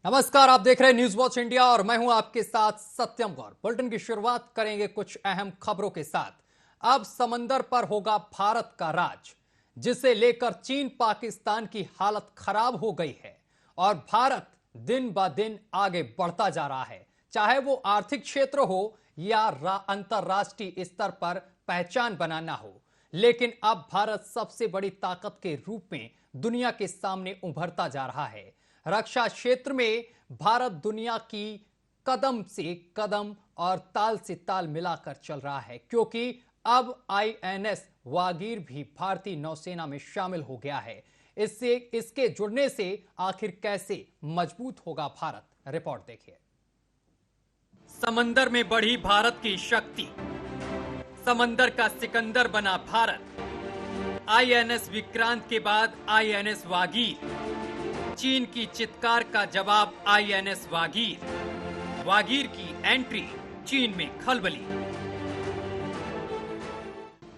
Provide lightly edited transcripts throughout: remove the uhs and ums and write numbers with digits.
नमस्कार, आप देख रहे हैं न्यूज वॉच इंडिया और मैं हूं आपके साथ सत्यम गौर। बुलेटिन की शुरुआत करेंगे कुछ अहम खबरों के साथ। अब समंदर पर होगा भारत का राज, जिसे लेकर चीन पाकिस्तान की हालत खराब हो गई है और भारत दिन ब दिन आगे बढ़ता जा रहा है, चाहे वो आर्थिक क्षेत्र हो या अंतरराष्ट्रीय स्तर पर पहचान बनाना हो। लेकिन अब भारत सबसे बड़ी ताकत के रूप में दुनिया के सामने उभरता जा रहा है। रक्षा क्षेत्र में भारत दुनिया की कदम से कदम और ताल से ताल मिलाकर चल रहा है, क्योंकि अब आईएनएस वागीर भी भारतीय नौसेना में शामिल हो गया है। इसके जुड़ने से आखिर कैसे मजबूत होगा भारत, रिपोर्ट देखिए। समंदर में बढ़ी भारत की शक्ति, समंदर का सिकंदर बना भारत। आईएनएस विक्रांत के बाद आईएनएस वागीर, चीन की चित्कार का जवाब आईएनएस वागीर। वागीर की एंट्री, चीन में खलबली।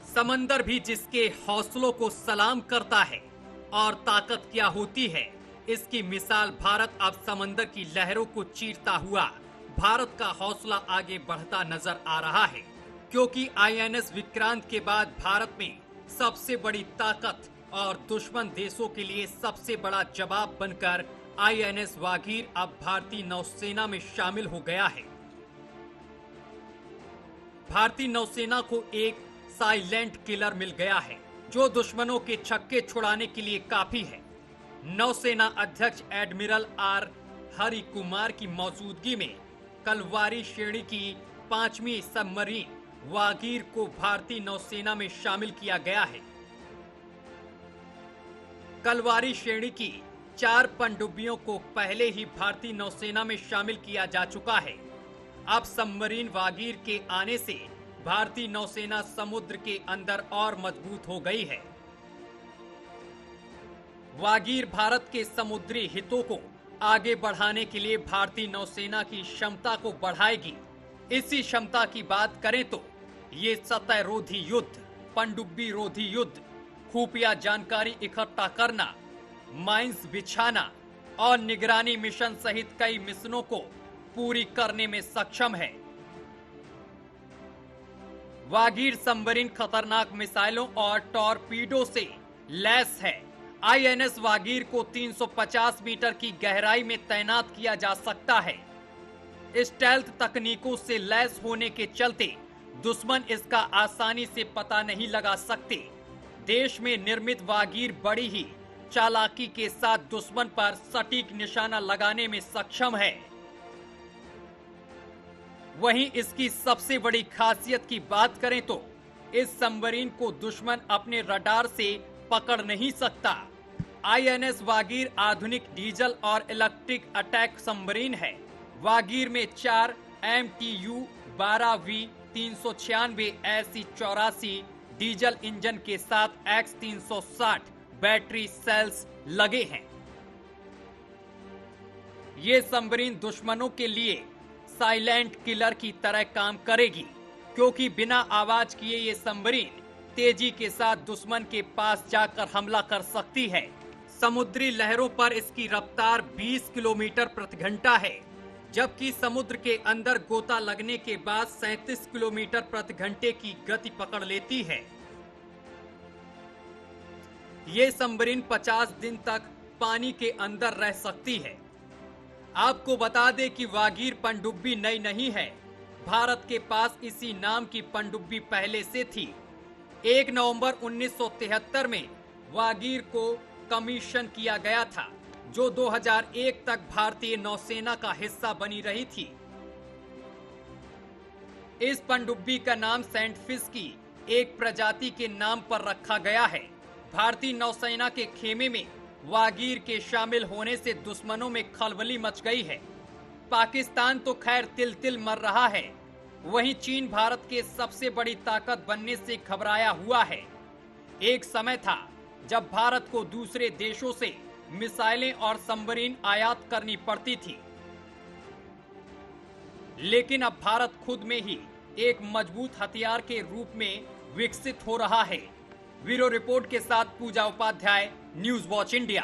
समंदर भी जिसके हौसलों को सलाम करता है और ताकत क्या होती है, इसकी मिसाल भारत अब समंदर की लहरों को चीरता हुआ भारत का हौसला आगे बढ़ता नजर आ रहा है, क्योंकि आईएनएस विक्रांत के बाद भारत में सबसे बड़ी ताकत और दुश्मन देशों के लिए सबसे बड़ा जवाब बनकर आईएनएस वागीर अब भारतीय नौसेना में शामिल हो गया है। भारतीय नौसेना को एक साइलेंट किलर मिल गया है, जो दुश्मनों के छक्के छुड़ाने के लिए काफी है। नौसेना अध्यक्ष एडमिरल आर हरि कुमार की मौजूदगी में कलवारी श्रेणी की 5वीं सबमरीन वागीर को भारतीय नौसेना में शामिल किया गया है। कलवारी श्रेणी की 4 पनडुब्बियों को पहले ही भारतीय नौसेना में शामिल किया जा चुका है। अब सबमरीन वागीर के आने से भारतीय नौसेना समुद्र के अंदर और मजबूत हो गई है। वागीर भारत के समुद्री हितों को आगे बढ़ाने के लिए भारतीय नौसेना की क्षमता को बढ़ाएगी। इसी क्षमता की बात करें तो ये सतह रोधी युद्ध, पनडुब्बी रोधी युद्ध, खुफिया जानकारी इकट्ठा करना, माइंस बिछाना और निगरानी मिशन सहित कई मिशनों को पूरी करने में सक्षम है। वागीर सबमरीन खतरनाक मिसाइलों और टॉरपीडो से लैस है। आईएनएस वागीर को 350 मीटर की गहराई में तैनात किया जा सकता है। स्टेल्थ तकनीकों से लैस होने के चलते दुश्मन इसका आसानी से पता नहीं लगा सकते। देश में निर्मित वागीर बड़ी ही चालाकी के साथ दुश्मन पर सटीक निशाना लगाने में सक्षम है। वहीं इसकी सबसे बड़ी खासियत की बात करें तो इस सबमरीन को दुश्मन अपने रडार से पकड़ नहीं सकता। आईएनएस वागीर आधुनिक डीजल और इलेक्ट्रिक अटैक सबमरीन है। वागीर में 4 MTU 12V 396 SE84 diesel engine के साथ X360 बैटरी सेल्स लगे हैं। ये सबमरीन दुश्मनों के लिए साइलेंट किलर की तरह काम करेगी, क्योंकि बिना आवाज किए ये सबमरीन तेजी के साथ दुश्मन के पास जाकर हमला कर सकती है। समुद्री लहरों पर इसकी रफ्तार 20 किलोमीटर प्रति घंटा है, जबकि समुद्र के अंदर गोता लगने के बाद 37 किलोमीटर प्रति घंटे की गति पकड़ लेती है। ये सबमरीन 50 दिन तक पानी के अंदर रह सकती है। आपको बता दें कि वागीर पनडुब्बी नई नहीं है। भारत के पास इसी नाम की पनडुब्बी पहले से थी। 1 नवंबर 1973 में वागीर को कमीशन किया गया था, जो 2001 तक भारतीय नौसेना का हिस्सा बनी रही थी। इस पनडुब्बी का नाम सेंट फिश की एक प्रजाति के नाम पर रखा गया है। भारतीय नौसेना के खेमे में वागीर के शामिल होने से दुश्मनों में खलबली मच गई है। पाकिस्तान तो खैर तिल तिल मर रहा है, वहीं चीन भारत के सबसे बड़ी ताकत बनने से घबराया हुआ है। एक समय था जब भारत को दूसरे देशों से मिसाइलें और सबमरीन आयात करनी पड़ती थी, लेकिन अब भारत खुद में ही एक मजबूत हथियार के रूप में विकसित हो रहा है। ब्यूरो रिपोर्ट के साथ पूजा उपाध्याय, न्यूज वॉच इंडिया।